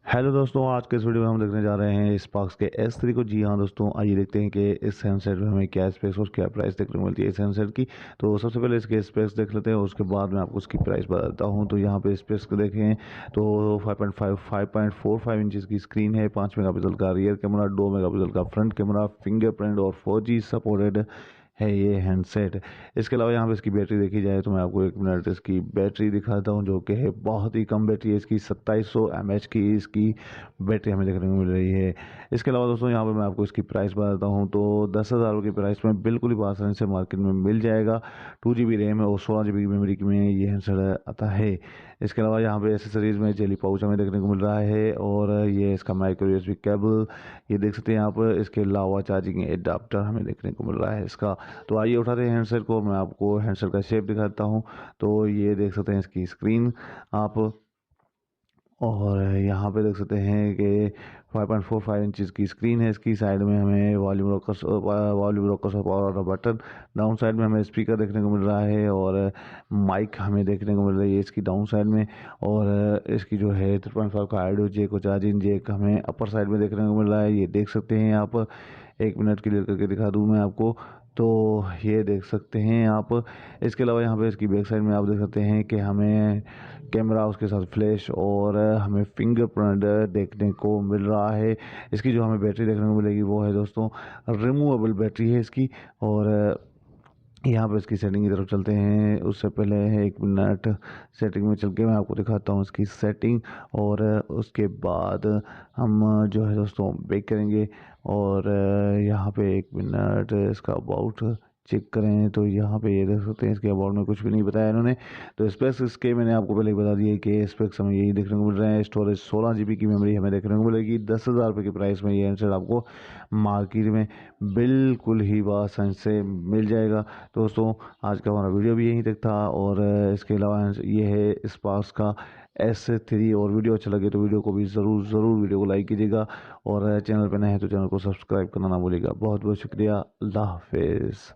Hello दोस्तों, आज के इस वीडियो में हम देखने जा रहे हैं स्पार्क्स के S3 को। जी हाँ दोस्तों, आइए देखते हैं कि इस हैंडसेट में हमें क्या स्पेक्स और क्या प्राइस देखने को मिलती है इस हैंडसेट की। तो सबसे पहले इसके स्पेक्स देख लेते हैं, उसके बाद मैं आपको उसकी प्राइस बताता हूँ। तो यहाँ पे स्पेक्स को देखें तो 5.45 इंचज़ की स्क्रीन है, 5 मेगापिक्सल का रियर कैमरा, 2 मेगापिक्सल का फ्रंट कैमरा, फिंगरप्रिंट और 4G सपोर्टेड है ये हैंडसेट। इसके अलावा यहाँ पे इसकी बैटरी देखी जाए तो मैं आपको एक मिनट इसकी बैटरी दिखाता हूँ, जो कि है बहुत ही कम बैटरी है इसकी। 2700 mAh की इसकी बैटरी हमें देखने को मिल रही है। इसके अलावा दोस्तों यहाँ पे मैं आपको इसकी प्राइस बताता हूँ। तो 10,000 की प्राइस में बिल्कुल ही आसानी से मार्केट में मिल जाएगा। 2 GB रैम और 16 GB की मेमोरी में ये हैंडसेट आता है। इसके अलावा यहाँ पे एसेसरीज में जेली पाउच हमें देखने को मिल रहा है, और ये इसका माइक्रो USB केबल ये देख सकते हैं आप। इसके अलावा चार्जिंग एडाप्टर हमें देखने को मिल रहा है इसका। तो आइए उठाते हैं हैंडसेट को, मैं आपको हैंडसेट का शेप दिखाता हूँ। तो ये देख सकते हैं इसकी स्क्रीन आप, और यहाँ पे देख सकते हैं कि 5.45 इंचज़ की स्क्रीन है इसकी। साइड में हमें वॉल्यूम रोकर्स और पावर बटन, डाउन साइड में हमें स्पीकर देखने को मिल रहा है, और माइक हमें देखने को मिल रही है इसकी डाउन साइड में। और इसकी जो है 3.5 का ऑडियो जैक और चार्जिंग जैक हमें अपर साइड में देखने को मिल रहा है। ये देख सकते हैं आप, एक मिनट क्लियर करके दिखा दूँ मैं आपको। तो ये देख सकते हैं आप। इसके अलावा यहाँ पे इसकी बैक साइड में आप देख सकते हैं कि हमें कैमरा, उसके साथ फ्लैश और हमें फिंगरप्रिंट देखने को मिल रहा है। इसकी जो हमें बैटरी देखने को मिलेगी वो है दोस्तों रिमूवेबल बैटरी है इसकी। और यहाँ पर इसकी सेटिंग की तरफ चलते हैं। उससे पहले है एक मिनट, सेटिंग में चल के मैं आपको दिखाता हूँ इसकी सेटिंग, और उसके बाद हम जो है दोस्तों बैक करेंगे। और यहाँ पे एक मिनट इसका अबाउट चेक करें तो यहाँ पे ये देख सकते हैं इसके अबाउट में कुछ भी नहीं बताया इन्होंने। तो स्पेक्स इसके मैंने आपको पहले ही बता दिया कि स्पेक्स हमें यही देखने को मिल रहे हैं। स्टोरेज 16 GB की मेमोरी हमें देखने को मिलेगी। 10,000 रुपये की प्राइस में ये हैंडसेट आपको मार्केट में बिल्कुल ही आसानी से मिल जाएगा। तो दोस्तों आज का हमारा वीडियो भी यहीं तक था, और इसके अलावा ये है स्पार्क्स का S3। और वीडियो अच्छा लगे तो वीडियो को भी ज़रूर वीडियो को लाइक कीजिएगा, और चैनल पर नए हैं तो चैनल को सब्सक्राइब करना ना भूलिएगा। बहुत बहुत शुक्रिया। अल्लाह हाफिज़।